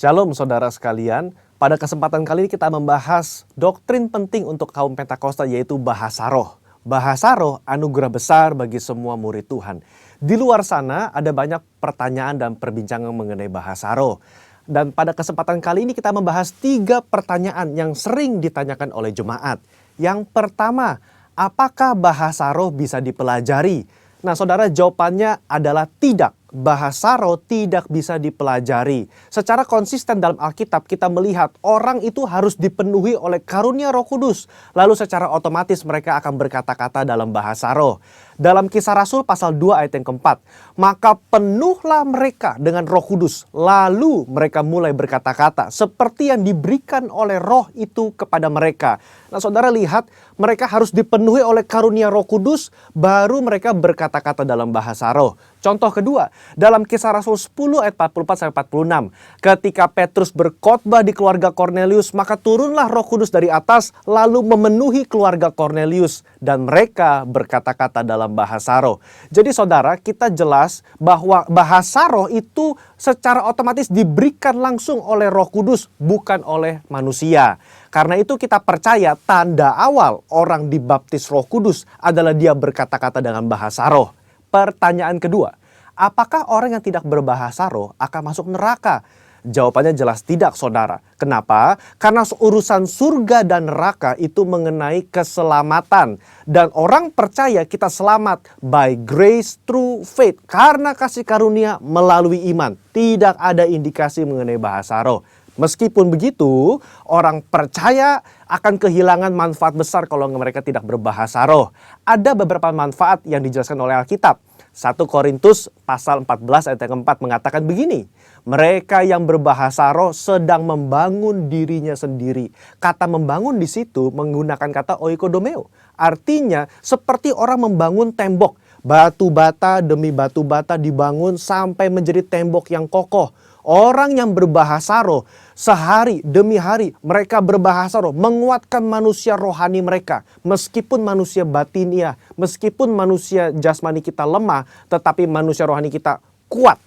Shalom saudara sekalian, pada kesempatan kali ini kita membahas doktrin penting untuk kaum Pentakosta yaitu bahasa roh. Bahasa roh anugerah besar bagi semua murid Tuhan. Di luar sana ada banyak pertanyaan dan perbincangan mengenai bahasa roh. Dan pada kesempatan kali ini kita membahas 3 pertanyaan yang sering ditanyakan oleh jemaat. Yang pertama, apakah bahasa roh bisa dipelajari? Nah saudara, jawabannya adalah tidak. Bahasa roh tidak bisa dipelajari. Secara konsisten dalam Alkitab kita melihat orang itu harus dipenuhi oleh karunia Roh Kudus. Lalu secara otomatis mereka akan berkata-kata dalam bahasa roh. Dalam Kisah Rasul pasal 2 ayat yang keempat, maka penuhlah mereka dengan Roh Kudus. Lalu mereka mulai berkata-kata seperti yang diberikan oleh roh itu kepada mereka. Nah saudara lihat, mereka harus dipenuhi oleh karunia Roh Kudus baru mereka berkata-kata dalam bahasa roh. Contoh kedua, dalam Kisah Rasul 10 ayat 44-46. Ketika Petrus berkhotbah di keluarga Kornelius, maka turunlah Roh Kudus dari atas lalu memenuhi keluarga Kornelius. Dan mereka berkata-kata dalam bahasa roh. Jadi saudara, kita jelas bahwa bahasa roh itu secara otomatis diberikan langsung oleh Roh Kudus, bukan oleh manusia. Karena itu kita percaya tanda awal orang dibaptis Roh Kudus adalah dia berkata-kata dengan bahasa roh. Pertanyaan kedua, apakah orang yang tidak berbahasa roh akan masuk neraka? Jawabannya jelas tidak, saudara. Kenapa? Karena urusan surga dan neraka itu mengenai keselamatan. Dan orang percaya kita selamat by grace through faith. Karena kasih karunia melalui iman. Tidak ada indikasi mengenai bahasa roh. Meskipun begitu, orang percaya akan kehilangan manfaat besar kalau mereka tidak berbahasa roh. Ada beberapa manfaat yang dijelaskan oleh Alkitab. 1 Korintus pasal 14 ayat yang keempat mengatakan begini. Mereka yang berbahasa roh sedang membangun dirinya sendiri. Kata membangun di situ menggunakan kata oikodomeo. Artinya seperti orang membangun tembok. Batu bata demi batu bata dibangun sampai menjadi tembok yang kokoh. Orang yang berbahasa roh sehari demi hari mereka berbahasa roh menguatkan manusia rohani mereka. Meskipun manusia batinia, meskipun manusia jasmani kita lemah, tetapi manusia rohani kita kuat.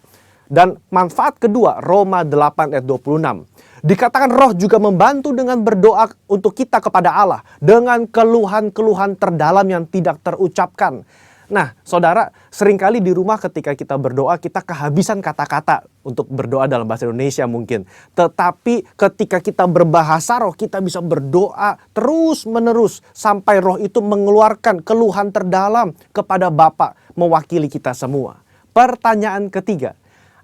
Dan manfaat kedua, Roma 8 ayat 26. Dikatakan roh juga membantu dengan berdoa untuk kita kepada Allah dengan keluhan-keluhan terdalam yang tidak terucapkan. Nah, saudara, seringkali di rumah ketika kita berdoa, kita kehabisan kata-kata untuk berdoa dalam bahasa Indonesia mungkin. Tetapi ketika kita berbahasa roh, kita bisa berdoa terus-menerus sampai roh itu mengeluarkan keluhan terdalam kepada Bapa mewakili kita semua. Pertanyaan ketiga,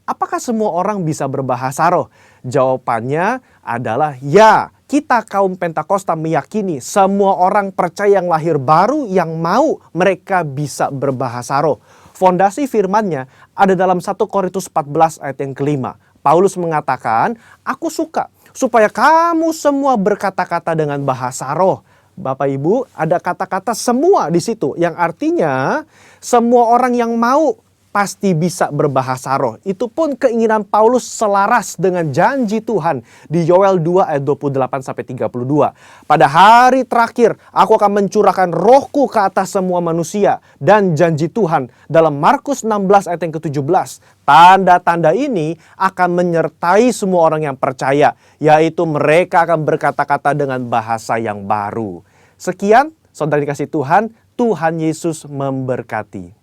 apakah semua orang bisa berbahasa roh? Jawabannya adalah ya. Kita kaum Pentakosta meyakini semua orang percaya yang lahir baru yang mau mereka bisa berbahasa roh. Fondasi firman-Nya ada dalam 1 Korintus 14 ayat yang kelima. Paulus mengatakan, aku suka supaya kamu semua berkata-kata dengan bahasa roh. Bapak Ibu, ada kata-kata semua di situ yang artinya semua orang yang mau pasti bisa berbahasa roh. Itu pun keinginan Paulus selaras dengan janji Tuhan di Yoel 2 ayat 28-32. Pada hari terakhir aku akan mencurahkan rohku ke atas semua manusia. Dan janji Tuhan dalam Markus 16 ayat yang ke-17. Tanda-tanda ini akan menyertai semua orang yang percaya. Yaitu mereka akan berkata-kata dengan bahasa yang baru. Sekian, saudara dikasih Tuhan, Tuhan Yesus memberkati.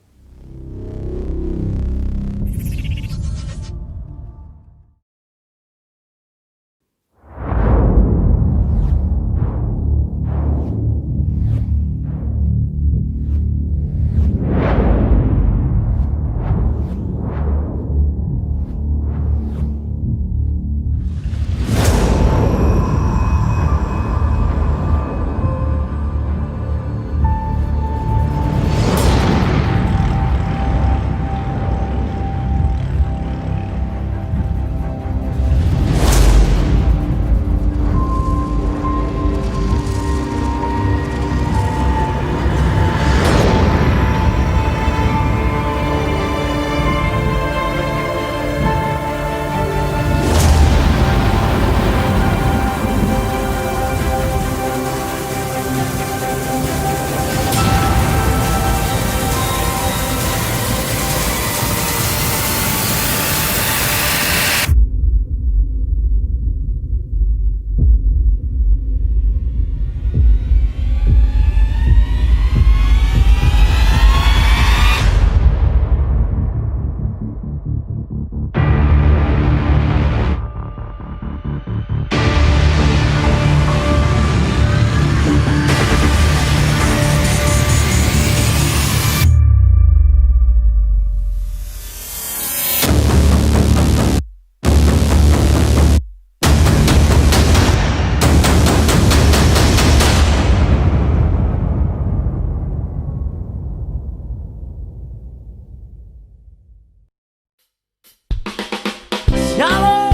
Shalom.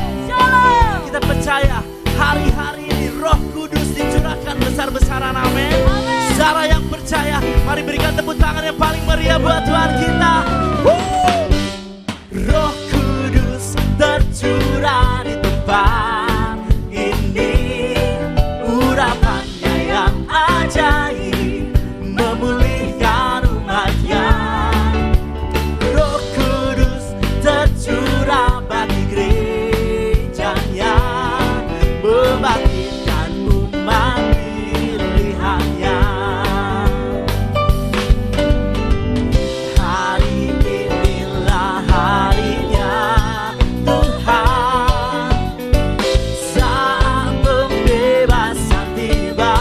Kita percaya hari-hari ini Roh Kudus dicurahkan besar-besaran, amin. Saudara yang percaya, mari berikan tepuk tangan yang paling meriah buat Tuhan kita. Roh Kudus tercurah di tempat ini, urapannya yang ajaib memulihkan umatnya. Roh Kudus tercurah bagi gerejanya, membangkitkan umat pilihannya. Hari inilah harinya Tuhan, saat pembebasan tiba.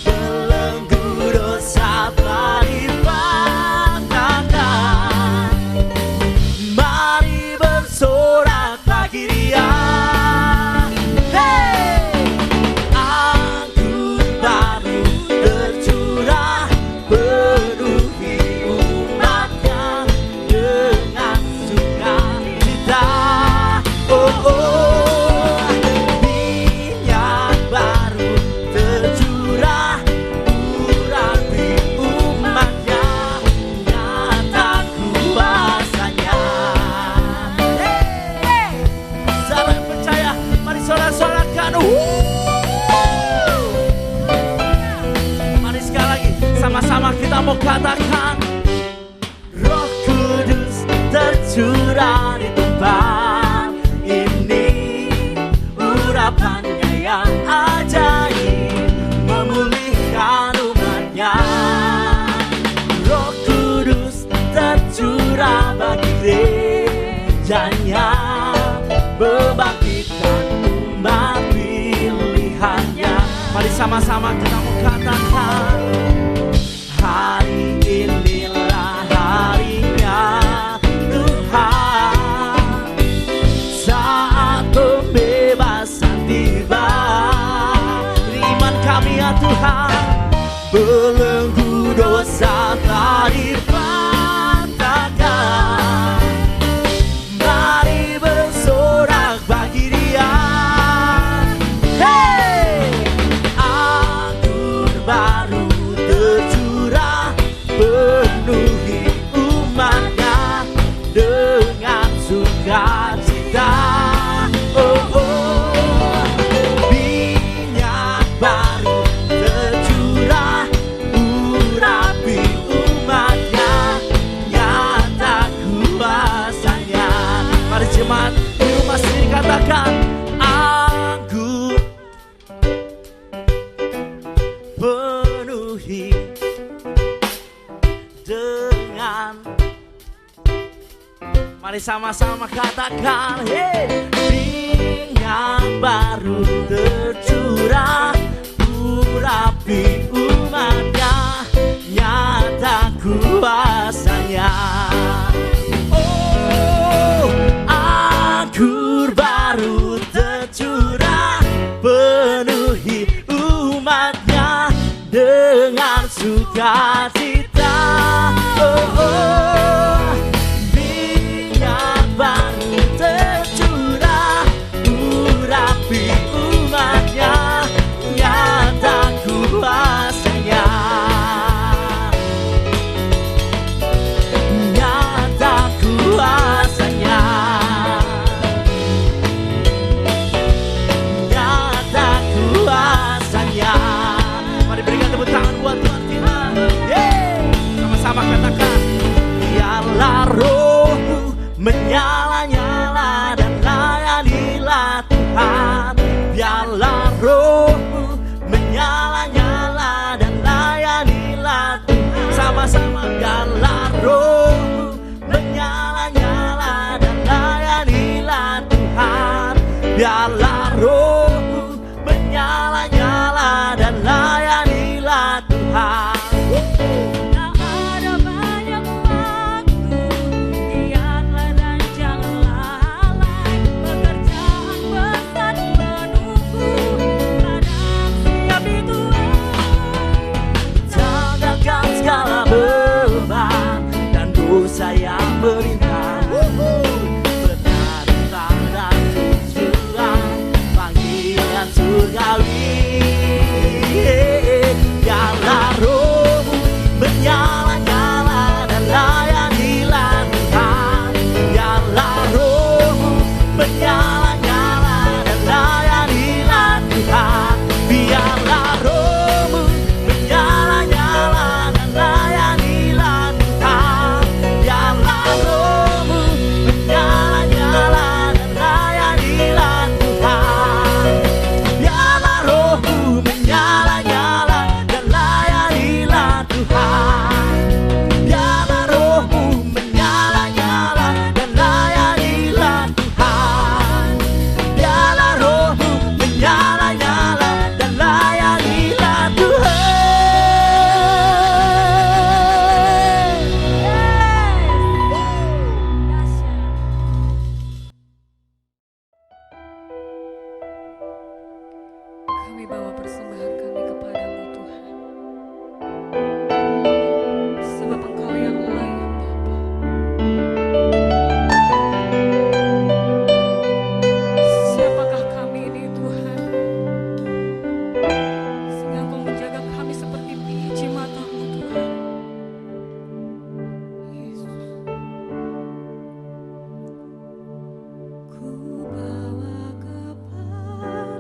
Belenggu dosa telah dipatahkan, mari bersorak bagi Dia. Hey! Anggur baru tercurah, penuhi umatnya dengan sukacita. Oh, oh, minyak baru tercurah, urapi umatnya, nyata kuasanya. Hey! Saudara yang percaya, mari sorak-sorakan. Mari sekali lagi, sama-sama kita mau katakan, Roh Kudus tercurah di tempat ini, urapannya yang ajaib memulihkan umatnya. Roh Kudus tercurah bagi gerejanya, membangkitkan umat pilihannya. Mari sama-sama kita mau katakan, hari inilah harinya Tuhan, saat pembebasan tiba. Iman kami ya Tuhan, belenggu dosa telah dipatahkan, mari bersorak bagi Dia. Hey! Anggur baru tercurah, penuhi umatnya dengan sukacita. Oh, oh, minyak baru tercurah, urapi umatnya, nyata kuasanya. Mari jemaat di rumah sendiri katakan, anggur penuhi dengan. Mari sama-sama katakan, hey! Minyak baru tercurah, urapi umatnya, nyata kuasanya. Oh, anggur baru tercurah, penuhi umatnya dengan sukacita. Oh, oh, minyak baru tercurah, urapi umatnya, nyata kuasanya. Biarlah rohmu menyala-nyala dan layanilah Tuhan. Tak ada banyak waktu, giatlah dan jangan lalai. Pekerjaan besar menunggu, kadang siap dituai. Tinggalkan segala beban dan dosa yang merintang. Bertandang dan tujuan panggilan surgawi. Biarlah rohmu menyala-nyala dan layanilah Tuhan. Biarlah rohmu menyala-nyala dan layanilah Tuhan. Biarlah rohmu menyala-nyala dan layanilah Tuhan. Biarlah rohmu menyala-nyala dan layanilah Tuhan. Biarlah rohmu menyala-nyala dan layanilah Tuhan. Biarlah rohmu menyala-nyala dan layanilah Tuhan. Biarlah rohmu menyala-nyala dan layanilah Tuhan. Kami bawa persembahan kami kepadamu Tuhan, sebab Engkau yang layak Bapa. Siapakah kami ini Tuhan, sehingga Engkau menjaga kami seperti biji matamu Tuhan. Yesus. Ku bawa kepadamu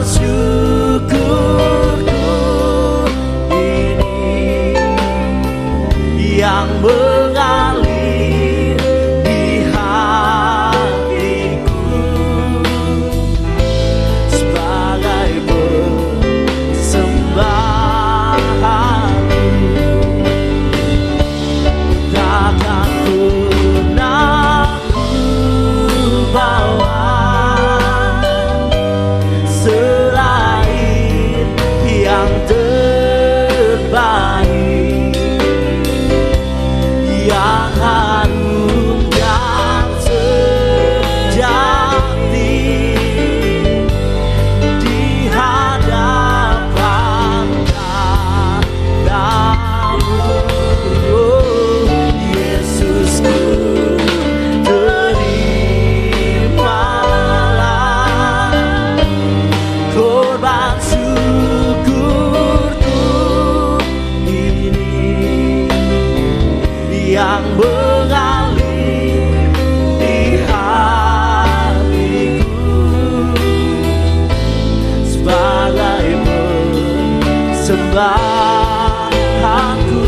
syukurku ini yang mengalir di hatiku sebagai persembahanku. Takkan pernah ku bawa selain yang terbaik, yang harum dan sejati di hadapan padamu. Yesusku, terimalah korban syukurku ini yang mengalir di hatiku sebagai persembahanku.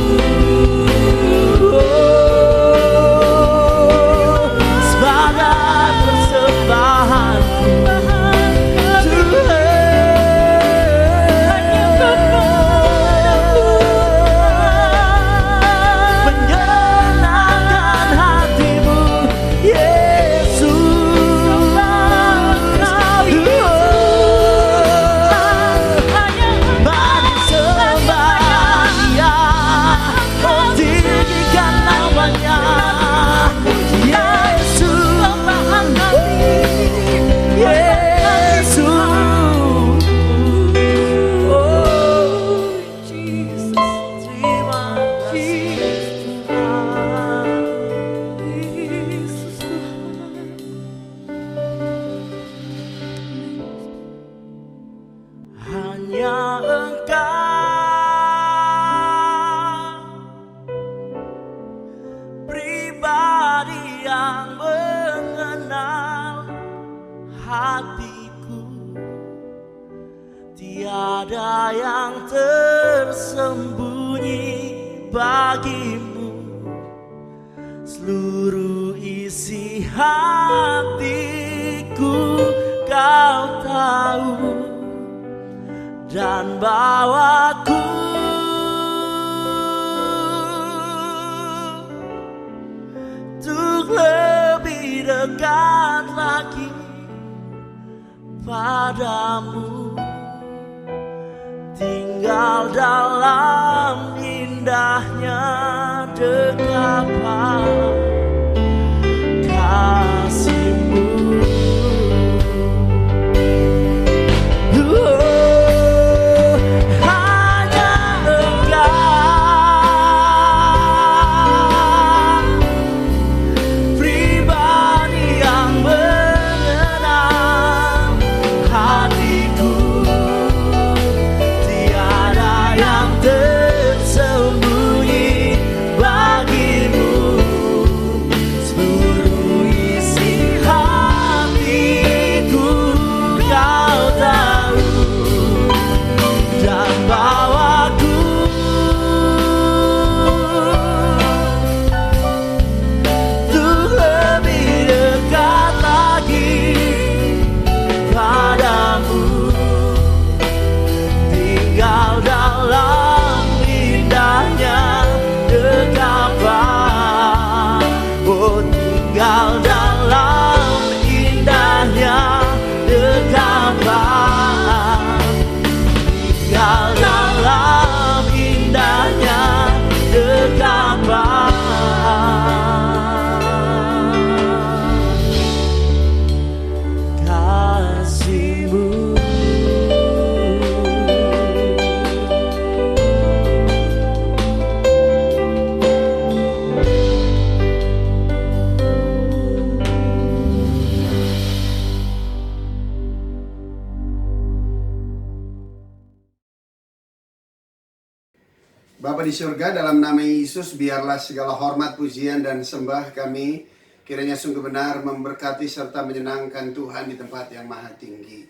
Sebagai persembahanku menyenangkan hatimu, Yesus. Mari sembah Dia, oh tinggikan namanya, Yesus. Yesus, oh Jesus, terima kasih Yesus. Hanya Engkau pribadi yang mengenal hatiku, tiada yang tersembunyi bagimu. Seluruh isi hatiku Kau tahu, dan bawaku untuk lebih dekat lagi padamu, tinggal dalam indahnya dekapan kasih-Mu. Hanya Engkau pribadi yang mengenal hatiku, tiada yang tersembunyi bagimu. Seluruh isi hatiku Kau tahu, dan bawaku untuk lebih dekat lagi padamu, tinggal dalam indahnya dekapan. Oh, tinggal dalam indahnya dekapan, tinggal dalam indahnya dekapan kasih-Mu. Bapa di surga, dalam nama Yesus, biarlah segala hormat, pujian, dan sembah kami kiranya sungguh benar memberkati serta menyenangkan Tuhan di tempat yang maha tinggi.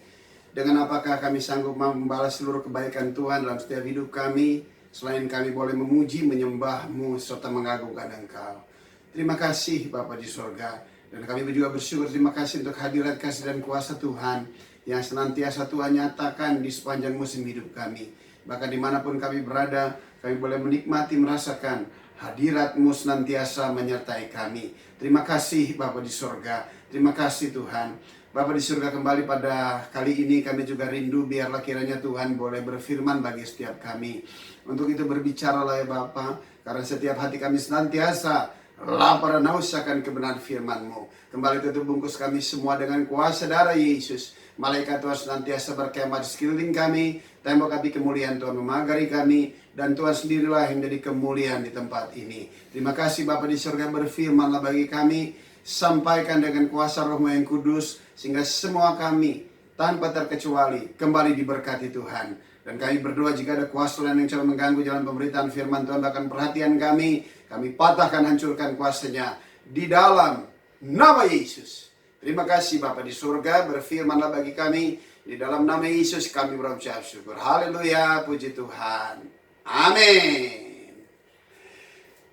Dengan apakah kami sanggup membalas seluruh kebaikan Tuhan dalam setiap hidup kami, selain kami boleh memuji, menyembah-Mu, serta mengagungkan Engkau. Terima kasih Bapa di surga. Dan kami juga bersyukur, terima kasih untuk hadirat kasih dan kuasa Tuhan yang senantiasa Tuhan nyatakan di sepanjang musim hidup kami. Bahkan dimanapun kami berada, kami boleh menikmati, merasakan hadirat-Mu senantiasa menyertai kami. Terima kasih Bapa di surga. Terima kasih Tuhan. Bapa di surga, kembali pada kali ini kami juga rindu, biarlah kiranya Tuhan boleh berfirman bagi setiap kami. Untuk itu berbicaralah ya Bapa, karena setiap hati kami senantiasa lapar dan haus akan kebenaran firman-Mu. Kembali tutup bungkus kami semua dengan kuasa darah Yesus. Malaikat Tuhan senantiasa berkemah di sekeliling kami. Tembok api kemuliaan Tuhan memagari kami. Dan Tuhan sendirilah yang menjadi kemuliaan di tempat ini. Terima kasih Bapa di surga, berfirmanlah bagi kami. Sampaikan dengan kuasa Roh-Mu yang kudus, sehingga semua kami tanpa terkecuali kembali diberkati Tuhan. Dan kami berdoa jika ada kuasa lain yang coba mengganggu jalan pemberitaan firman Tuhan, bahkan perhatian kami patahkan, hancurkan kuasanya di dalam nama Yesus. Terima kasih Bapa di surga, berfirmanlah bagi kami, di dalam nama Yesus kami berucap syukur. Haleluya, puji Tuhan. Amin.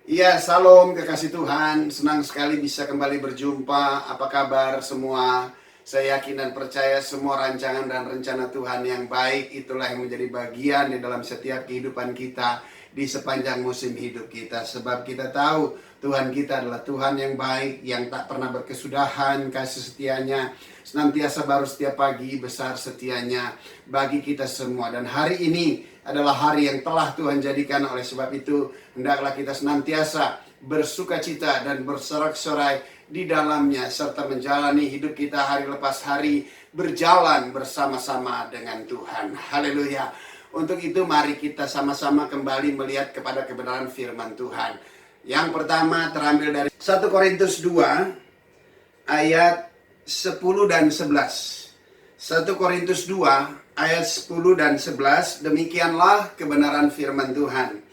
Ya, salam kekasih Tuhan. Senang sekali bisa kembali berjumpa. Apa kabar semua? Saya yakin dan percaya semua rancangan dan rencana Tuhan yang baik itulah yang menjadi bagian di dalam setiap kehidupan kita di sepanjang musim hidup kita. Sebab kita tahu Tuhan kita adalah Tuhan yang baik, yang tak pernah berkesudahan, kasih setianya senantiasa baru setiap pagi, besar setianya bagi kita semua. Dan hari ini adalah hari yang telah Tuhan jadikan. Oleh sebab itu, hendaklah kita senantiasa bersukacita dan bersorak-sorai di dalamnya, serta menjalani hidup kita hari lepas hari, berjalan bersama-sama dengan Tuhan. Haleluya. Untuk itu mari kita sama-sama kembali melihat kepada kebenaran firman Tuhan. Yang pertama terambil dari 1 Korintus 2 ayat 10 dan 11. 1 Korintus 2 ayat 10 dan 11, demikianlah kebenaran firman Tuhan.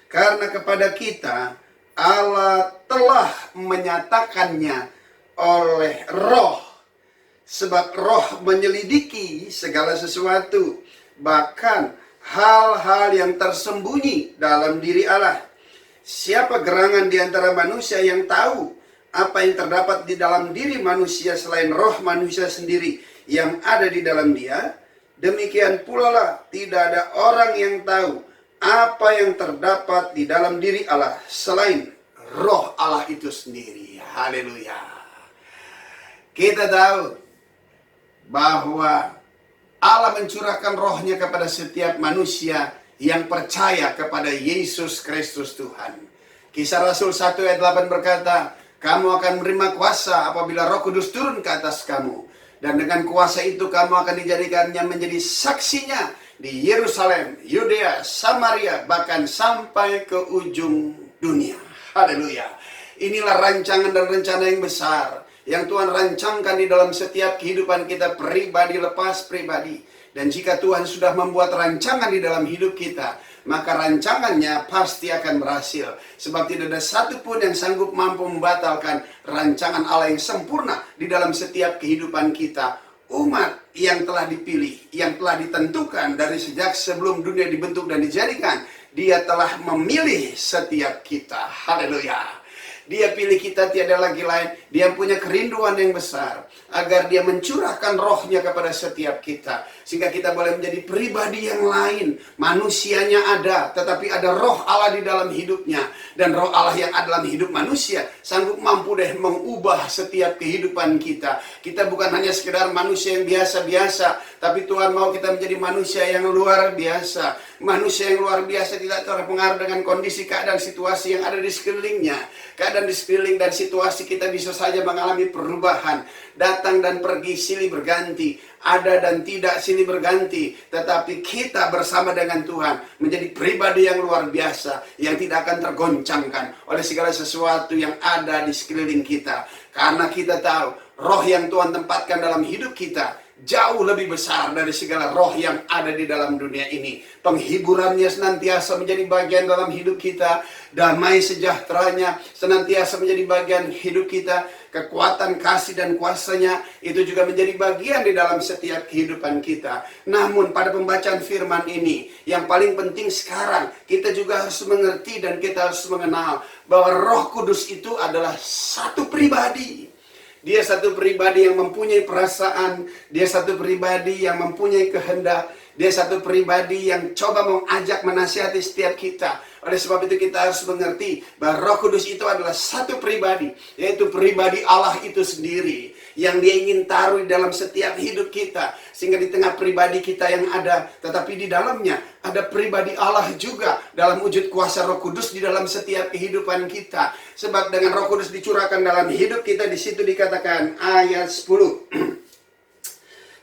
Karena kepada kita Allah telah menyatakannya oleh Roh. Sebab Roh menyelidiki segala sesuatu, bahkan hal-hal yang tersembunyi dalam diri Allah. Siapa gerangan di antara manusia yang tahu apa yang terdapat di dalam diri manusia selain roh manusia sendiri yang ada di dalam dia? Demikian pula lah tidak ada orang yang tahu apa yang terdapat di dalam diri Allah selain roh Allah itu sendiri. Haleluya. Kita tahu bahwa Allah mencurahkan rohnya kepada setiap manusia yang percaya kepada Yesus Kristus Tuhan. Kisah Rasul 1 ayat 8 berkata, kamu akan menerima kuasa apabila Roh Kudus turun ke atas kamu. Dan dengan kuasa itu kamu akan dijadikannya menjadi saksinya di Yerusalem, Yudea, Samaria, bahkan sampai ke ujung dunia. Haleluya. Inilah rancangan dan rencana yang besar yang Tuhan rancangkan di dalam setiap kehidupan kita, pribadi lepas pribadi. Dan jika Tuhan sudah membuat rancangan di dalam hidup kita, maka rancangannya pasti akan berhasil. Sebab tidak ada satupun yang sanggup mampu membatalkan rancangan Allah yang sempurna di dalam setiap kehidupan kita. Umat yang telah dipilih, yang telah ditentukan dari sejak sebelum dunia dibentuk dan dijadikan, Dia telah memilih setiap kita. Haleluya. Dia pilih kita tiada lagi lain. Dia punya kerinduan yang besar agar Dia mencurahkan rohnya kepada setiap kita, sehingga kita boleh menjadi pribadi yang lain. Manusianya ada, tetapi ada roh Allah di dalam hidupnya. Dan roh Allah yang ada dalam hidup manusia sanggup mampu mengubah setiap kehidupan kita. Kita bukan hanya sekedar manusia yang biasa-biasa, tapi Tuhan mau kita menjadi manusia yang luar biasa. Manusia yang luar biasa tidak terpengaruh dengan kondisi, keadaan, situasi yang ada di sekelilingnya. Keadaan di sekeliling dan situasi kita bisa saja mengalami perubahan. Datang dan pergi, silih berganti. Ada dan tidak, silih berganti. Tetapi kita bersama dengan Tuhan menjadi pribadi yang luar biasa, yang tidak akan tergoncangkan oleh segala sesuatu yang ada di sekeliling kita. Karena kita tahu roh yang Tuhan tempatkan dalam hidup kita jauh lebih besar dari segala roh yang ada di dalam dunia ini. Penghiburannya senantiasa menjadi bagian dalam hidup kita. Damai sejahteranya senantiasa menjadi bagian hidup kita. kekuatan kasih dan kuasanya itu juga menjadi bagian di dalam setiap kehidupan kita. Namun pada pembacaan firman ini, yang paling penting sekarang kita juga harus mengerti dan kita harus mengenal bahwa Roh Kudus itu adalah satu pribadi. Dia satu pribadi yang mempunyai perasaan, dia satu pribadi yang mempunyai kehendak, dia satu pribadi yang coba mengajak menasihati setiap kita. Oleh sebab itu kita harus mengerti bahwa Roh Kudus itu adalah satu pribadi, yaitu pribadi Allah itu sendiri yang dia ingin taruh di dalam setiap hidup kita. Sehingga di tengah pribadi kita yang ada, tetapi di dalamnya ada pribadi Allah juga dalam wujud kuasa Roh Kudus di dalam setiap kehidupan kita. Sebab dengan Roh Kudus dicurahkan dalam hidup kita, di situ dikatakan ayat 10.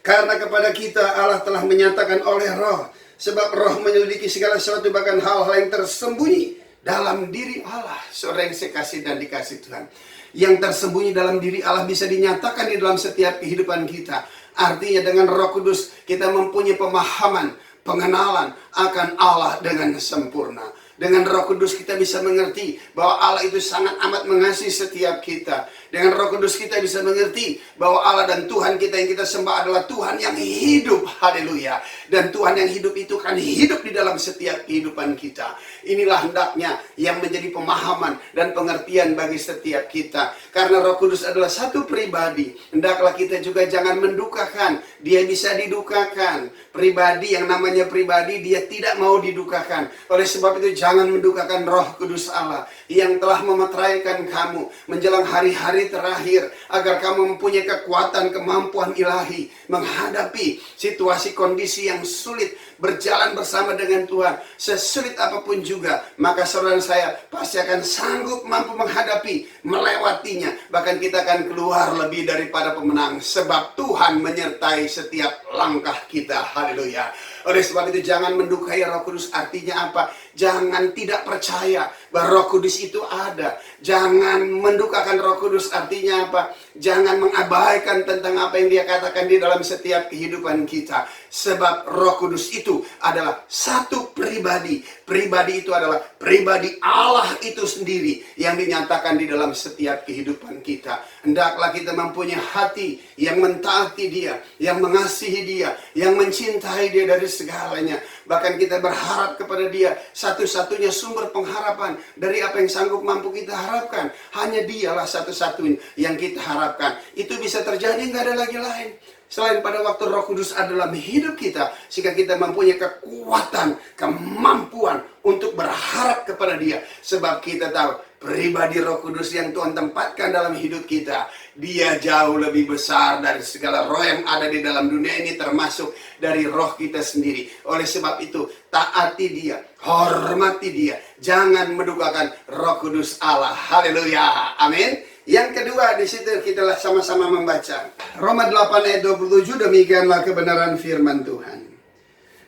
Karena kepada kita Allah telah menyatakan oleh Roh, sebab Roh menyelidiki segala sesuatu, bahkan hal-hal yang tersembunyi dalam diri Allah. Saudara yang saya kasih dan dikasih Tuhan, yang tersembunyi dalam diri Allah bisa dinyatakan di dalam setiap kehidupan kita. Artinya dengan Roh Kudus kita mempunyai pemahaman, pengenalan akan Allah dengan sempurna. Dengan Roh Kudus kita bisa mengerti bahwa Allah itu sangat amat mengasihi setiap kita. Dengan Roh Kudus kita bisa mengerti bahwa Allah dan Tuhan kita yang kita sembah adalah Tuhan yang hidup. Haleluya. Dan Tuhan yang hidup itu kan hidup di dalam setiap kehidupan kita. Inilah hendaknya yang menjadi pemahaman dan pengertian bagi setiap kita. Karena Roh Kudus adalah satu pribadi, hendaklah kita juga jangan mendukakan. Dia bisa didukakan. Pribadi yang namanya pribadi, dia tidak mau didukakan. Oleh sebab itu jangan mendukakan Roh Kudus Allah yang telah memeteraikan kamu menjelang hari-hari terakhir, agar kamu mempunyai kekuatan, kemampuan ilahi menghadapi situasi kondisi yang sulit, berjalan bersama dengan Tuhan sesulit apapun juga. Maka saudara saya pasti akan sanggup mampu menghadapi, melewatinya. Bahkan kita akan keluar lebih daripada pemenang, sebab Tuhan menyertai setiap langkah kita. Haleluya. Oleh sebab itu jangan mendukai Roh Kudus. Artinya apa? Jangan tidak percaya bahwa Roh Kudus itu ada. Jangan mendukakan Roh Kudus. Artinya apa? Jangan mengabaikan tentang apa yang dia katakan di dalam setiap kehidupan kita. Sebab Roh Kudus itu adalah satu pribadi. Pribadi itu adalah pribadi Allah itu sendiri yang dinyatakan di dalam setiap kehidupan kita. Hendaklah kita mempunyai hati yang mentaati Dia, yang mengasihi Dia, yang mencintai Dia dari segalanya. Bahkan kita berharap kepada Dia. Satu-satunya sumber pengharapan dari apa yang sanggup mampu kita harapkan, hanya Dialah satu-satunya yang kita harapkan. Itu bisa terjadi, nggak ada lagi lain selain pada waktu Roh Kudus ada dalam hidup kita, sehingga kita mempunyai kekuatan, kemampuan untuk berharap kepada Dia. Sebab kita tahu pribadi Roh Kudus yang Tuhan tempatkan dalam hidup kita, Dia jauh lebih besar dari segala roh yang ada di dalam dunia ini, termasuk dari roh kita sendiri. Oleh sebab itu taati Dia, hormati Dia, jangan mendukakan Roh Kudus Allah. Haleluya, amin. Yang kedua, di situ kita sama-sama membaca Roma 8 ayat 27, demikianlah kebenaran firman Tuhan.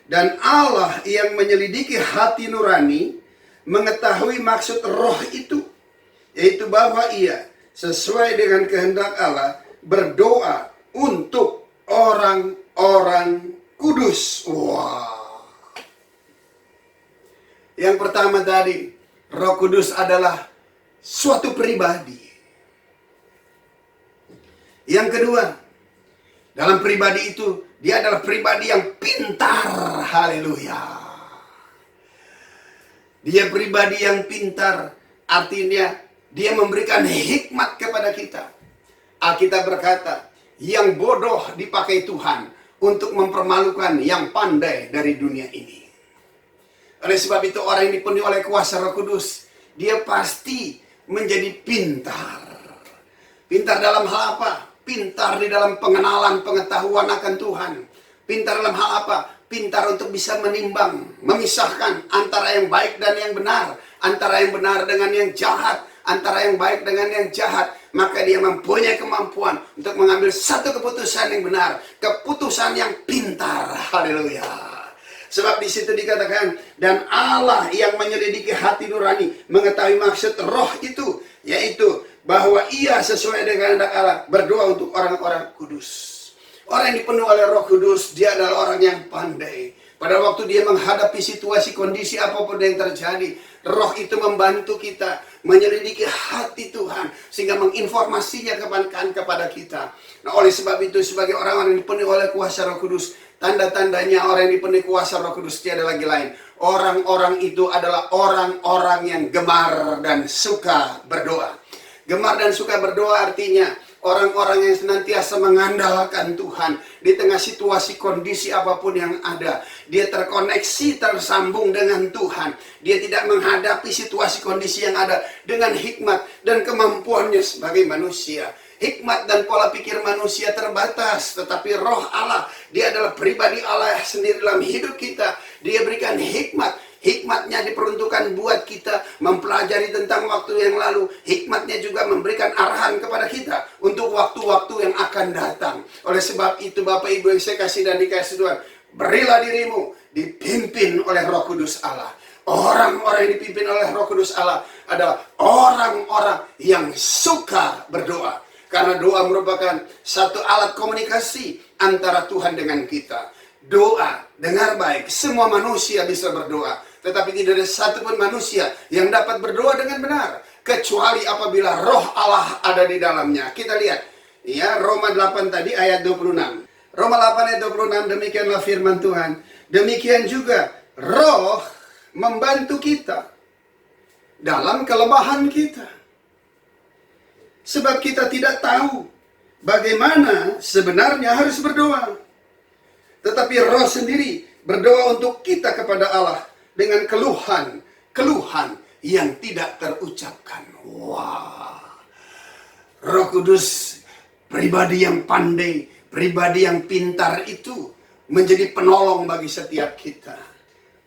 Dan Allah yang menyelidiki hati nurani mengetahui maksud roh itu, yaitu bahwa Ia sesuai dengan kehendak Allah berdoa untuk orang-orang kudus. Wah. Yang pertama tadi, Roh Kudus adalah suatu pribadi. Yang kedua, dalam pribadi itu, dia adalah pribadi yang pintar. Haleluya. Dia pribadi yang pintar, artinya dia memberikan hikmat kepada kita. Alkitab berkata, yang bodoh dipakai Tuhan untuk mempermalukan yang pandai dari dunia ini. Oleh sebab itu orang yang dipenuhi oleh kuasa Roh Kudus, dia pasti menjadi pintar. Pintar dalam hal apa? Pintar di dalam pengenalan, pengetahuan akan Tuhan. Pintar dalam hal apa? Pintar untuk bisa menimbang, memisahkan antara yang baik dan yang benar, antara yang benar dengan yang jahat, antara yang baik dengan yang jahat. Maka dia mempunyai kemampuan untuk mengambil satu keputusan yang benar, keputusan yang pintar. Haleluya. Sebab di situ dikatakan, dan Allah yang menyelidiki hati nurani mengetahui maksud roh itu, yaitu bahwa Ia sesuai dengan kehendak Allah berdoa untuk orang-orang kudus. Orang yang dipenuhi oleh Roh Kudus, dia adalah orang yang pandai. Pada waktu dia menghadapi situasi kondisi apapun yang terjadi, Roh itu membantu kita menyelidiki hati Tuhan sehingga menginformasinya kepada kita. Nah, oleh sebab itu sebagai orang-orang yang dipenuhi oleh kuasa Roh Kudus, tanda-tandanya orang yang dipenuhi kuasa Roh Kudus tiada lagi lain. Orang-orang itu adalah orang-orang yang gemar dan suka berdoa. Gemar dan suka berdoa artinya orang-orang yang senantiasa mengandalkan Tuhan di tengah situasi kondisi apapun yang ada. Dia terkoneksi, tersambung dengan Tuhan. Dia tidak menghadapi situasi kondisi yang ada dengan hikmat dan kemampuannya sebagai manusia. Hikmat dan pola pikir manusia terbatas, tetapi Roh Allah, dia adalah pribadi Allah sendiri dalam hidup kita. Dia berikan hikmat. Hikmatnya diperuntukkan buat kita mempelajari tentang waktu yang lalu. Hikmatnya juga memberikan arahan kepada kita untuk waktu-waktu yang akan datang. Oleh sebab itu Bapak Ibu yang saya kasih dan dikasih Tuhan, berilah dirimu dipimpin oleh Roh Kudus Allah. Orang-orang yang dipimpin oleh Roh Kudus Allah adalah orang-orang yang suka berdoa. Karena doa merupakan satu alat komunikasi antara Tuhan dengan kita. Doa, dengar baik, semua manusia bisa berdoa. Tetapi tidak ada satupun manusia yang dapat berdoa dengan benar kecuali apabila Roh Allah ada di dalamnya. Kita lihat ya, Roma 8 tadi ayat 26. Roma 8 ayat 26, demikianlah firman Tuhan. Demikian juga Roh membantu kita dalam kelemahan kita. Sebab kita tidak tahu bagaimana sebenarnya harus berdoa. Tetapi Roh sendiri berdoa untuk kita kepada Allah dengan keluhan yang tidak terucapkan. Wah, Roh Kudus, pribadi yang pandai, pribadi yang pintar itu menjadi penolong bagi setiap kita.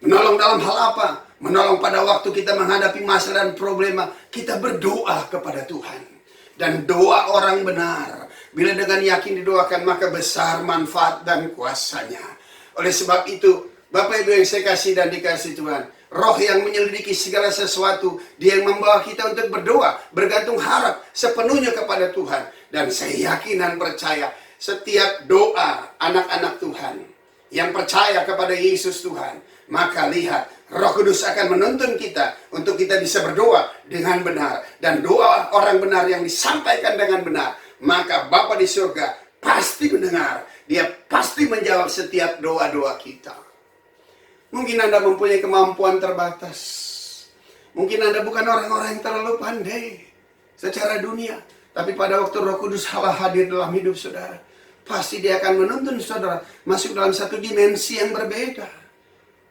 Menolong dalam hal apa? Menolong pada waktu kita menghadapi masalah dan problema, kita berdoa kepada Tuhan. Dan doa orang benar, bila dengan yakin didoakan, maka besar manfaat dan kuasanya. Oleh sebab itu, Bapak Ibu yang saya kasih dan dikasih Tuhan, Roh yang menyelidiki segala sesuatu, dia yang membawa kita untuk berdoa, bergantung harap sepenuhnya kepada Tuhan. Dan saya yakin dan percaya, setiap doa anak-anak Tuhan yang percaya kepada Yesus Tuhan, maka lihat, Roh Kudus akan menuntun kita untuk kita bisa berdoa dengan benar. Dan doa orang benar yang disampaikan dengan benar, maka Bapa di surga pasti mendengar. Dia pasti menjawab setiap doa-doa kita. Mungkin Anda mempunyai kemampuan terbatas. Mungkin Anda bukan orang-orang yang terlalu pandai secara dunia. Tapi pada waktu Roh Kudus Allah hadir dalam hidup saudara, pasti dia akan menuntun saudara masuk dalam satu dimensi yang berbeda.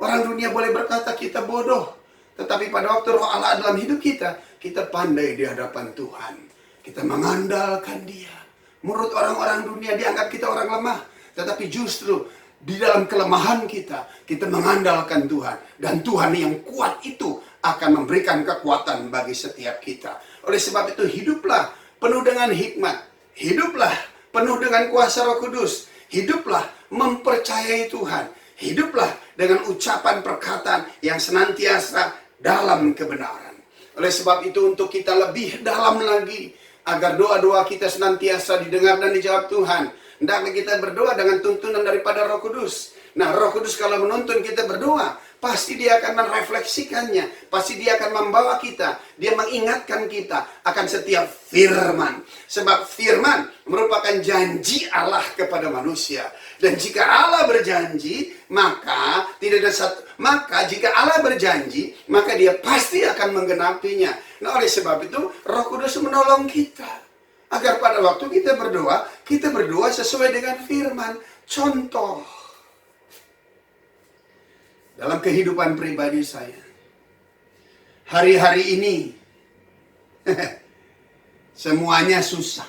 Orang dunia boleh berkata kita bodoh. Tetapi pada waktu Roh Allah dalam hidup kita, kita pandai di hadapan Tuhan. Kita mengandalkan dia. Menurut orang-orang dunia dianggap kita orang lemah. Tetapi justru di dalam kelemahan kita, kita mengandalkan Tuhan. Dan Tuhan yang kuat itu akan memberikan kekuatan bagi setiap kita. Oleh sebab itu hiduplah penuh dengan hikmat. Hiduplah penuh dengan kuasa Roh Kudus. Hiduplah mempercayai Tuhan. Hiduplah dengan ucapan perkataan yang senantiasa dalam kebenaran. Oleh sebab itu untuk kita lebih dalam lagi, agar doa-doa kita senantiasa didengar dan dijawab Tuhan, hendaknya kita berdoa dengan tuntunan daripada Roh Kudus. Nah, Roh Kudus kalau menuntun kita berdoa, pasti dia akan merefleksikannya. Pasti dia akan membawa kita. Dia mengingatkan kita akan setiap firman. Sebab firman merupakan janji Allah kepada manusia. Dan jika Allah berjanji, maka tidak ada satu. Maka jika Allah berjanji, maka dia pasti akan menggenapinya. Nah, oleh sebab itu Roh Kudus menolong kita. Agar pada waktu kita berdoa sesuai dengan firman. Contoh, dalam kehidupan pribadi saya, hari-hari ini, semuanya susah.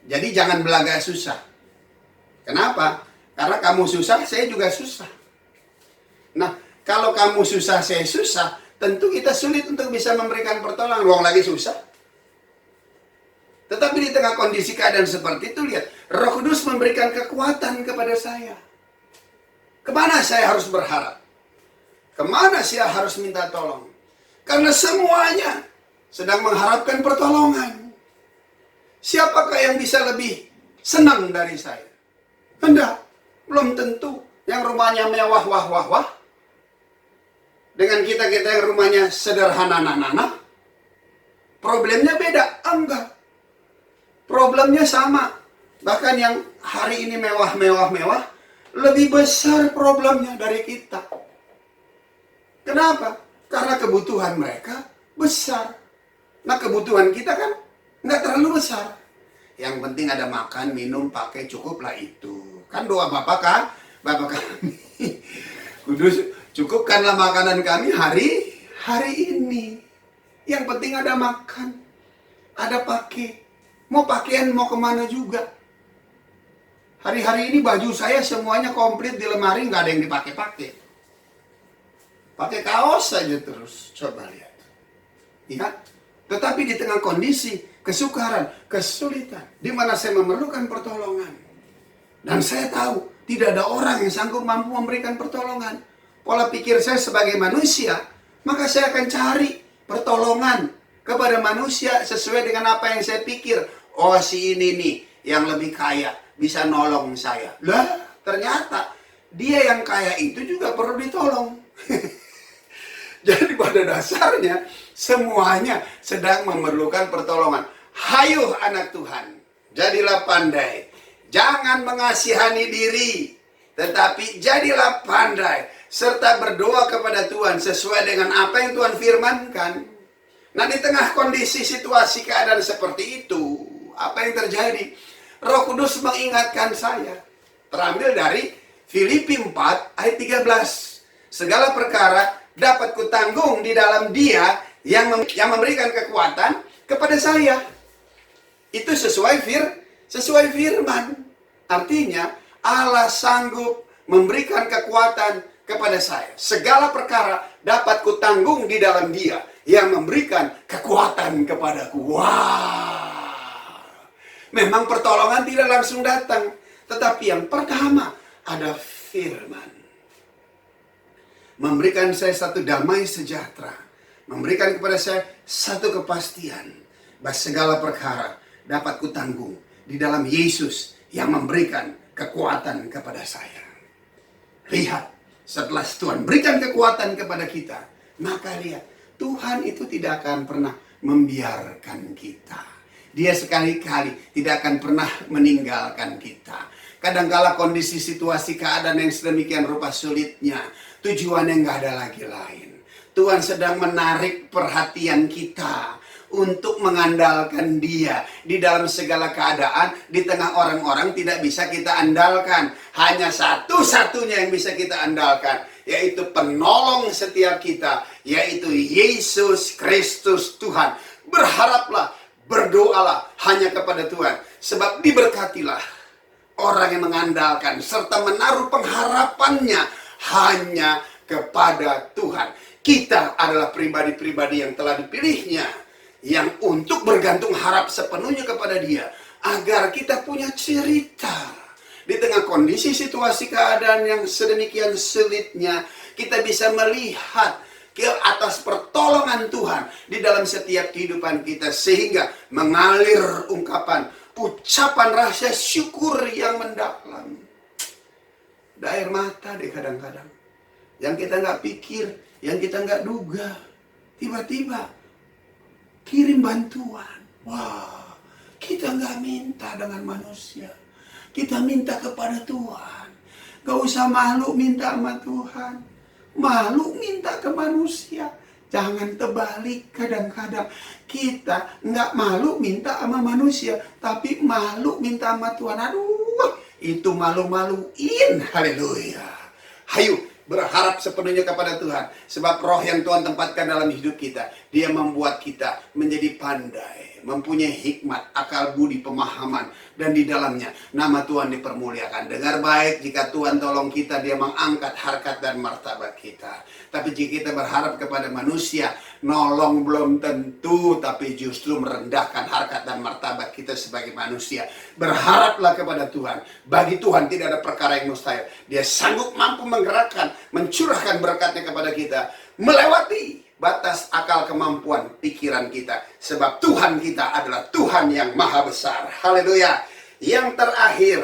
Jadi jangan belaga susah. Kenapa? Karena kamu susah, saya juga susah. Nah, kalau kamu susah, saya susah, tentu kita sulit untuk bisa memberikan pertolongan. Wong lagi susah. Tetapi di tengah kondisi keadaan seperti itu, lihat, Roh Kudus memberikan kekuatan kepada saya. Kemana saya harus berharap? Kemana saya harus minta tolong? Karena semuanya sedang mengharapkan pertolongan. Siapakah yang bisa lebih senang dari saya? Hendak, belum tentu. yang rumahnya mewah, wah. Dengan kita-kita yang rumahnya sederhana, nana. Problemnya beda? Enggak. Problemnya sama. Bahkan yang hari ini mewah, lebih besar problemnya dari kita. Kenapa? Karena kebutuhan mereka besar. Nah, kebutuhan kita kan nggak terlalu besar. Yang penting ada makan, minum, pakai, cukuplah itu. Kan doa Bapak kan? Bapak kami. Kudus, cukupkanlah makanan kami hari ini. Yang penting ada makan, ada pakai. Mau pakaian, mau kemana juga. Hari-hari ini baju saya semuanya komplit di lemari, nggak ada yang dipakai-pakai. Pakai kaos saja terus. Coba lihat. Ya, tetapi di tengah kondisi kesukaran, kesulitan, di mana saya memerlukan pertolongan. Dan saya tahu, tidak ada orang yang sanggup mampu memberikan pertolongan. Pola pikir saya sebagai manusia, maka saya akan cari pertolongan kepada manusia sesuai dengan apa yang saya pikir. Oh, si ini nih yang lebih kaya bisa nolong saya. Lah, ternyata dia yang kaya itu juga perlu ditolong. Jadi pada dasarnya semuanya sedang memerlukan pertolongan. Hayo anak Tuhan, jadilah pandai. Jangan mengasihani diri, tetapi jadilah pandai serta berdoa kepada Tuhan sesuai dengan apa yang Tuhan firmankan. Nah, di tengah kondisi situasi keadaan seperti itu, apa yang terjadi? Roh Kudus mengingatkan saya. Terambil dari Filipi 4 ayat 13. Segala perkara dapat kutanggung di dalam Dia yang memberikan kekuatan kepada saya. Itu sesuai firman. Artinya Allah sanggup memberikan kekuatan kepada saya. Segala perkara dapat kutanggung di dalam Dia yang memberikan kekuatan kepadaku. Wah. Memang pertolongan tidak langsung datang, tetapi yang pertama ada firman. Memberikan saya satu damai sejahtera, memberikan kepada saya satu kepastian bahwa segala perkara dapat kutanggung di dalam Yesus yang memberikan kekuatan kepada saya. Lihat, setelah Tuhan berikan kekuatan kepada kita, maka lihat, Tuhan itu tidak akan pernah membiarkan kita. Dia sekali-kali tidak akan pernah meninggalkan kita. Kadangkala kondisi situasi keadaan yang sedemikian rupa sulitnya, tujuannya nggak ada lagi lain. Tuhan sedang menarik perhatian kita untuk mengandalkan Dia di dalam segala keadaan. Di tengah orang-orang tidak bisa kita andalkan, hanya satu-satunya yang bisa kita andalkan, yaitu penolong setiap kita, yaitu Yesus Kristus Tuhan. Berharaplah, berdoalah hanya kepada Tuhan, sebab diberkatilah orang yang mengandalkan serta menaruh pengharapannya hanya kepada Tuhan. Kita adalah pribadi-pribadi yang telah dipilihnya, yang untuk bergantung harap sepenuhnya kepada Dia, agar kita punya cerita. Di tengah kondisi situasi keadaan yang sedemikian sulitnya, kita bisa melihat ke atas pertolongan Tuhan di dalam setiap kehidupan kita, sehingga mengalir ucapan rasa syukur yang mendalam. Ada air mata deh kadang-kadang, yang kita nggak pikir, yang kita nggak duga, tiba-tiba kirim bantuan. Wah, kita nggak minta dengan manusia, kita minta kepada Tuhan. Gak usah malu minta sama Tuhan, malu minta ke manusia. Jangan terbalik, kadang-kadang kita nggak malu minta sama manusia, tapi malu minta sama Tuhan. Aduh, itu malu-maluin. Haleluya. Hayo, berharap sepenuhnya kepada Tuhan, sebab roh yang Tuhan tempatkan dalam hidup kita, Dia membuat kita menjadi pandai, mempunyai hikmat, akal budi, pemahaman, dan di dalamnya nama Tuhan dipermuliakan. Dengar baik, jika Tuhan tolong kita, Dia mengangkat harkat dan martabat kita. Tapi jika kita berharap kepada manusia, nolong belum tentu, tapi justru merendahkan harkat dan martabat kita sebagai manusia. Berharaplah kepada Tuhan. Bagi Tuhan tidak ada perkara yang mustahil. Dia sanggup mampu menggerakkan, mencurahkan berkatnya kepada kita, melewati batas akal kemampuan pikiran kita. Sebab Tuhan kita adalah Tuhan yang maha besar. Haleluya. Yang terakhir,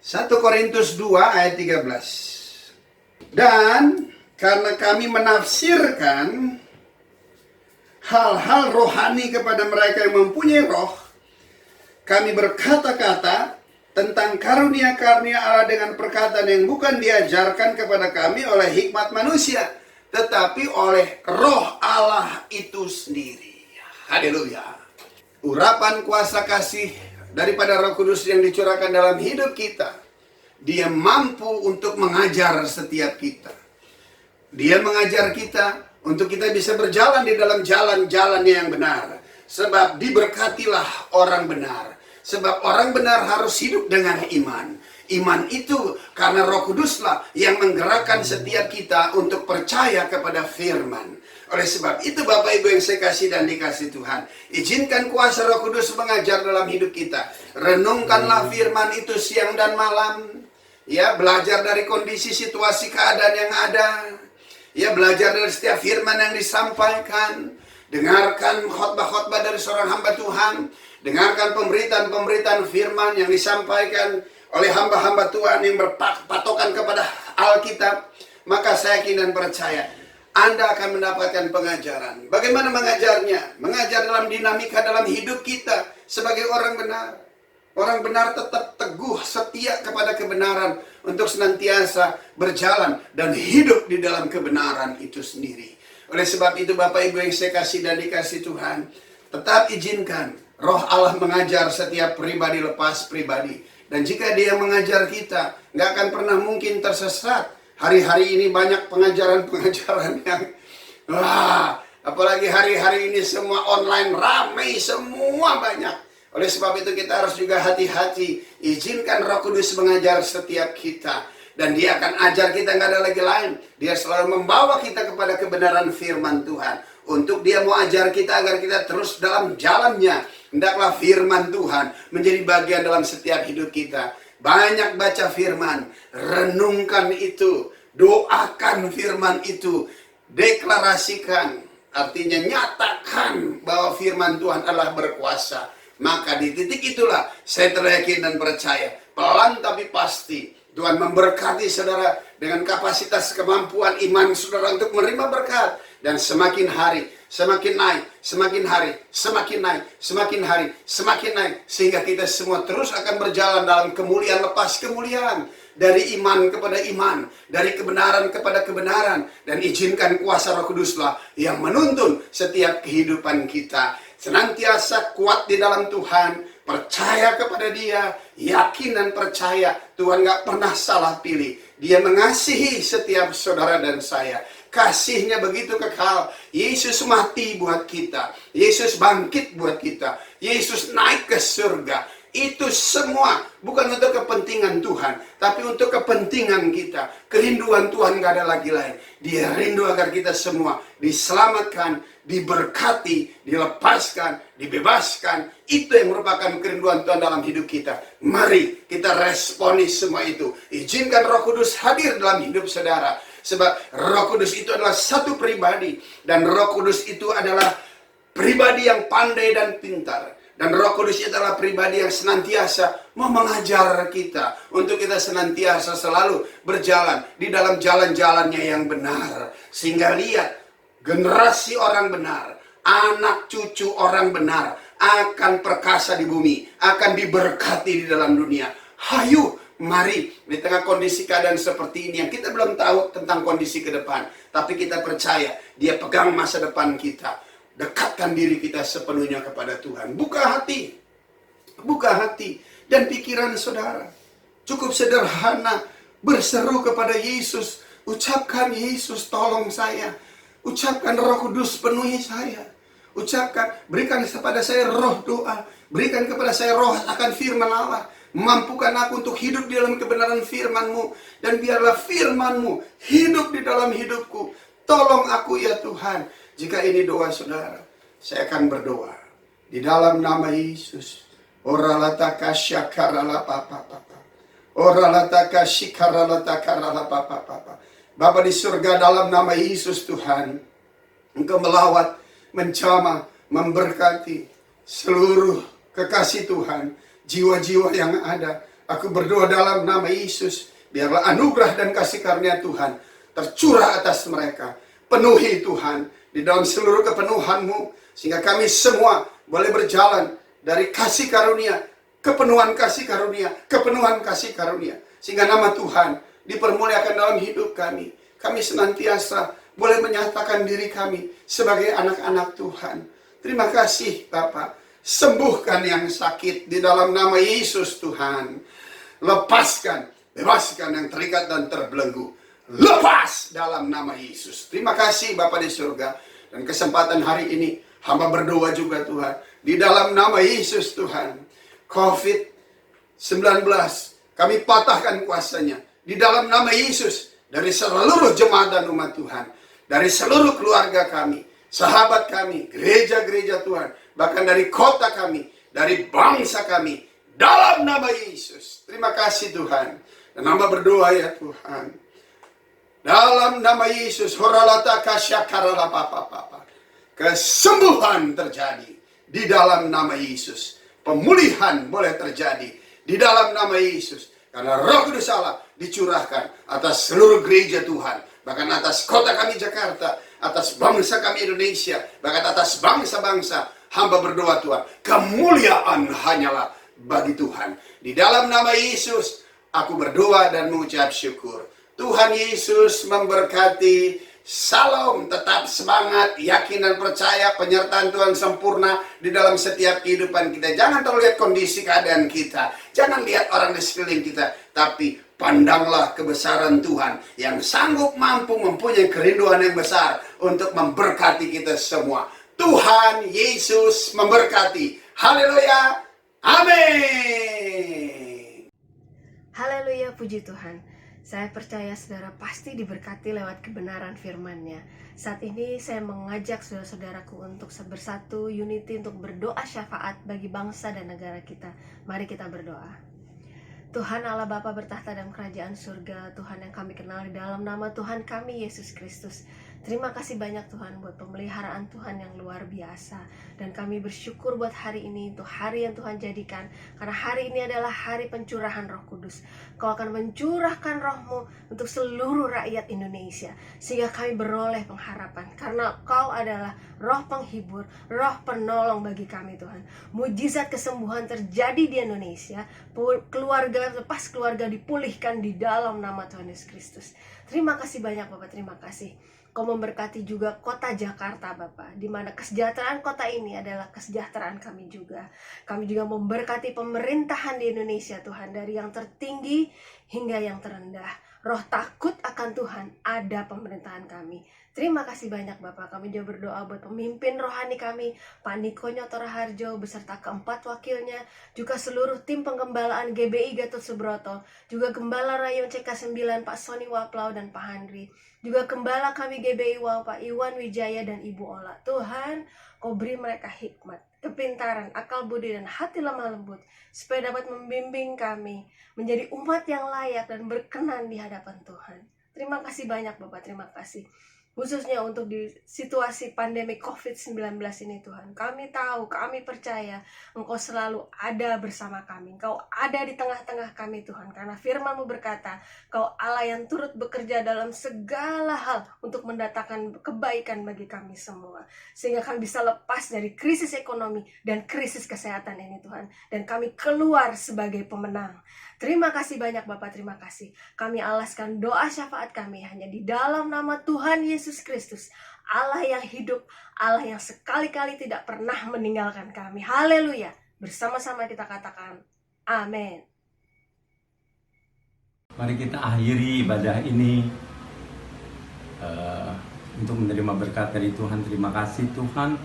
1 Korintus 2 ayat 13. Dan karena kami menafsirkan hal-hal rohani kepada mereka yang mempunyai roh, kami berkata-kata tentang karunia-karunia Allah dengan perkataan yang bukan diajarkan kepada kami oleh hikmat manusia, tetapi oleh roh Allah itu sendiri. Haleluya. Urapan kuasa kasih daripada Roh Kudus yang dicurahkan dalam hidup kita, Dia mampu untuk mengajar setiap kita. Dia mengajar kita untuk kita bisa berjalan di dalam jalan-jalan yang benar. Sebab diberkatilah orang benar. Sebab orang benar harus hidup dengan iman. Iman itu karena Roh Kuduslah yang menggerakkan setiap kita untuk percaya kepada firman. Oleh sebab itu Bapak Ibu yang saya kasih dan dikasih Tuhan, izinkan kuasa Roh Kudus mengajar dalam hidup kita. Renungkanlah firman itu siang dan malam. Ya, belajar dari kondisi situasi keadaan yang ada. Ya, belajar dari setiap firman yang disampaikan. Dengarkan khotbah-khotbah dari seorang hamba Tuhan. Dengarkan pemberitaan-pemberitaan firman yang disampaikan oleh hamba-hamba Tuhan yang berpatokan kepada Alkitab. Maka saya yakin dan percaya Anda akan mendapatkan pengajaran. Bagaimana mengajarnya? Mengajar dalam dinamika dalam hidup kita sebagai orang benar. Orang benar tetap teguh, setia kepada kebenaran untuk senantiasa berjalan dan hidup di dalam kebenaran itu sendiri. Oleh sebab itu Bapak Ibu yang saya kasih dan dikasih Tuhan, tetap izinkan Roh Allah mengajar setiap pribadi lepas pribadi. Dan jika Dia mengajar kita, nggak akan pernah mungkin tersesat. Hari-hari ini banyak pengajaran-pengajaran yang apalagi hari-hari ini semua online, ramai semua banyak. Oleh sebab itu kita harus juga hati-hati. Izinkan Roh Kudus mengajar setiap kita. Dan Dia akan ajar kita, nggak ada lagi lain. Dia selalu membawa kita kepada kebenaran firman Tuhan. Untuk Dia mau ajar kita agar kita terus dalam jalannya. Hendaklah firman Tuhan menjadi bagian dalam setiap hidup kita. Banyak baca firman. Renungkan itu. Doakan firman itu. Deklarasikan. Artinya nyatakan bahwa firman Tuhan adalah berkuasa. Maka di titik itulah saya teryakin dan percaya, pelan tapi pasti Tuhan memberkati saudara dengan kapasitas kemampuan iman saudara untuk menerima berkat. Dan semakin hari, semakin naik, semakin hari, semakin naik, semakin hari, semakin naik. Sehingga kita semua terus akan berjalan dalam kemuliaan lepas kemuliaan. Dari iman kepada iman, dari kebenaran kepada kebenaran. Dan izinkan kuasa Roh Kuduslah yang menuntun setiap kehidupan kita. Senantiasa kuat di dalam Tuhan, percaya kepada Dia, yakin dan percaya Tuhan gak pernah salah pilih. Dia mengasihi setiap saudara dan saya. Kasih-Nya begitu kekal. Yesus mati buat kita. Yesus bangkit buat kita. Yesus naik ke surga. Itu semua bukan untuk kepentingan Tuhan, tapi untuk kepentingan kita. Kerinduan Tuhan gak ada lagi lain. Dia rindu agar kita semua diselamatkan, diberkati, dilepaskan, dibebaskan. Itu yang merupakan kerinduan Tuhan dalam hidup kita. Mari kita responi semua itu. Izinkan Roh Kudus hadir dalam hidup saudara. Sebab Roh Kudus itu adalah satu pribadi. Dan Roh Kudus itu adalah pribadi yang pandai dan pintar. Dan Roh Kudus itu adalah pribadi yang senantiasa mau mengajar kita. Untuk kita senantiasa selalu berjalan di dalam jalan-jalannya yang benar. Sehingga lihat, generasi orang benar, anak cucu orang benar akan perkasa di bumi, akan diberkati di dalam dunia. Hayu, mari di tengah kondisi keadaan seperti ini yang kita belum tahu tentang kondisi ke depan, tapi kita percaya Dia pegang masa depan kita. Dekatkan diri kita sepenuhnya kepada Tuhan. Buka hati dan pikiran saudara. Cukup sederhana, berseru kepada Yesus. Ucapkan, Yesus tolong saya. Ucapkan, Roh Kudus penuhi saya. Ucapkan, berikan kepada saya roh doa. Berikan kepada saya roh akan firman Allah. Mampukan aku untuk hidup di dalam kebenaran firman-Mu. Dan biarlah firman-Mu hidup di dalam hidupku. Tolong aku ya Tuhan. Jika ini doa saudara, saya akan berdoa. Di dalam nama Yesus. Oralataka syakarala papa papa. Oralataka shikarala takarala papa papa. Bapa di surga, dalam nama Yesus Tuhan, Engkau melawat, menjamah, memberkati seluruh kekasih Tuhan, jiwa-jiwa yang ada. Aku berdoa dalam nama Yesus, biarlah anugerah dan kasih karunia Tuhan tercurah atas mereka. Penuhi Tuhan di dalam seluruh kepenuhan-Mu, sehingga kami semua boleh berjalan dari kasih karunia, kepenuhan kasih karunia, kepenuhan kasih karunia, sehingga nama Tuhan dipermuliakan dalam hidup kami. Kami senantiasa boleh menyatakan diri kami sebagai anak-anak Tuhan. Terima kasih Bapa. Sembuhkan yang sakit di dalam nama Yesus Tuhan. Lepaskan, bebaskan yang terikat dan terbelenggu. Lepas dalam nama Yesus. Terima kasih Bapa di surga. Dan kesempatan hari ini hamba berdoa juga Tuhan. Di dalam nama Yesus Tuhan. COVID-19 kami patahkan kuasanya. Di dalam nama Yesus. Dari seluruh jemaat dan umat Tuhan. Dari seluruh keluarga kami. Sahabat kami. Gereja-gereja Tuhan. Bahkan dari kota kami, dari bangsa kami, dalam nama Yesus. Terima kasih Tuhan. Dan hamba berdoa ya Tuhan. Dalam nama Yesus, kesembuhan terjadi di dalam nama Yesus. Pemulihan boleh terjadi di dalam nama Yesus. Karena Roh Kudus Allah dicurahkan atas seluruh gereja Tuhan. Bahkan atas kota kami Jakarta, atas bangsa kami Indonesia, bahkan atas bangsa-bangsa. Hamba berdoa Tuhan, kemuliaan hanyalah bagi Tuhan. Di dalam nama Yesus, aku berdoa dan mengucap syukur. Tuhan Yesus memberkati. Salam, tetap semangat, yakin dan percaya penyertaan Tuhan sempurna di dalam setiap kehidupan kita. Jangan terlalu lihat kondisi keadaan kita. Jangan lihat orang di sekeliling kita. Tapi pandanglah kebesaran Tuhan yang sanggup mampu mempunyai kerinduan yang besar untuk memberkati kita semua. Tuhan Yesus memberkati. Haleluya. Amin. Haleluya, puji Tuhan. Saya percaya saudara pasti diberkati lewat kebenaran firman-Nya. Saat ini saya mengajak saudara-saudaraku untuk bersatu unity untuk berdoa syafaat bagi bangsa dan negara kita. Mari kita berdoa. Tuhan Allah Bapa bertahta dalam kerajaan surga, Tuhan yang kami kenal di dalam nama Tuhan kami Yesus Kristus. Terima kasih banyak Tuhan buat pemeliharaan Tuhan yang luar biasa. Dan kami bersyukur buat hari ini, untuk hari yang Tuhan jadikan. Karena hari ini adalah hari pencurahan Roh Kudus. Kau akan mencurahkan Roh-Mu untuk seluruh rakyat Indonesia. Sehingga kami beroleh pengharapan. Karena Kau adalah Roh penghibur, Roh penolong bagi kami Tuhan. Mujizat kesembuhan terjadi di Indonesia. Keluarga, lepas keluarga dipulihkan di dalam nama Tuhan Yesus Kristus. Terima kasih banyak Bapak, terima kasih. Kau memberkati juga kota Jakarta Bapak, di mana kesejahteraan kota ini adalah kesejahteraan kami juga. Kami juga memberkati pemerintahan di Indonesia Tuhan, dari yang tertinggi hingga yang terendah. Roh takut akan Tuhan ada pemerintahan kami. Terima kasih banyak Bapak. Kami juga berdoa buat pemimpin rohani kami, Pak Niko Nyoto Raharjo beserta keempat wakilnya, juga seluruh tim penggembalaan GBI Gatot Subroto, juga Gembala Rayon CK9 Pak Sony Waplau dan Pak Handri, juga Gembala kami GBI WAU Pak Iwan Wijaya dan Ibu Ola. Tuhan, Kau beri mereka hikmat, kepintaran, akal budi dan hati lemah lembut, supaya dapat membimbing kami menjadi umat yang layak dan berkenan di hadapan Tuhan. Terima kasih banyak Bapak, terima kasih. Khususnya untuk di situasi pandemi COVID-19 ini Tuhan. Kami tahu, kami percaya Engkau selalu ada bersama kami. Engkau ada di tengah-tengah kami Tuhan. Karena firman-Mu berkata, Kau Allah yang turut bekerja dalam segala hal untuk mendatangkan kebaikan bagi kami semua. Sehingga kami bisa lepas dari krisis ekonomi dan krisis kesehatan ini Tuhan. Dan kami keluar sebagai pemenang. Terima kasih banyak Bapak, terima kasih. Kami alaskan doa syafaat kami hanya di dalam nama Tuhan Yesus Kristus, Allah yang hidup, Allah yang sekali-kali tidak pernah meninggalkan kami. Haleluya. Bersama-sama kita katakan amin. Mari kita akhiri ibadah ini untuk menerima berkat dari Tuhan. Terima kasih Tuhan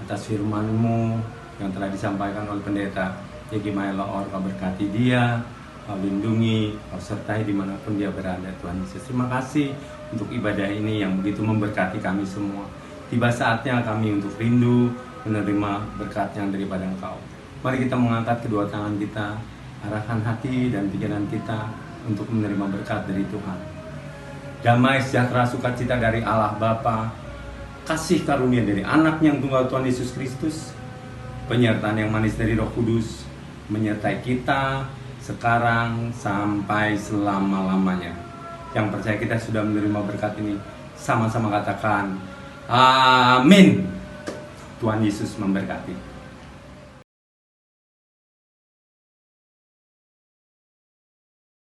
atas firman-Mu yang telah disampaikan oleh pendeta Yegi Maelaor. Kau berkati dia, Kau lindungi, Kau sertai dimanapun dia berada Tuhan Yesus. Terima kasih untuk ibadah ini yang begitu memberkati kami semua. Tiba saatnya kami untuk rindu menerima berkat yang daripada Engkau. Mari kita mengangkat kedua tangan kita, arahkan hati dan pikiran kita untuk menerima berkat dari Tuhan. Damai, sejahtera, sukacita dari Allah Bapa, kasih karunia dari Anak-Nya yang tunggal Tuhan Yesus Kristus, penyertaan yang manis dari Roh Kudus menyertai kita sekarang sampai selama-lamanya. yang percaya kita sudah menerima berkat ini, sama-sama katakan amin. Tuhan Yesus memberkati.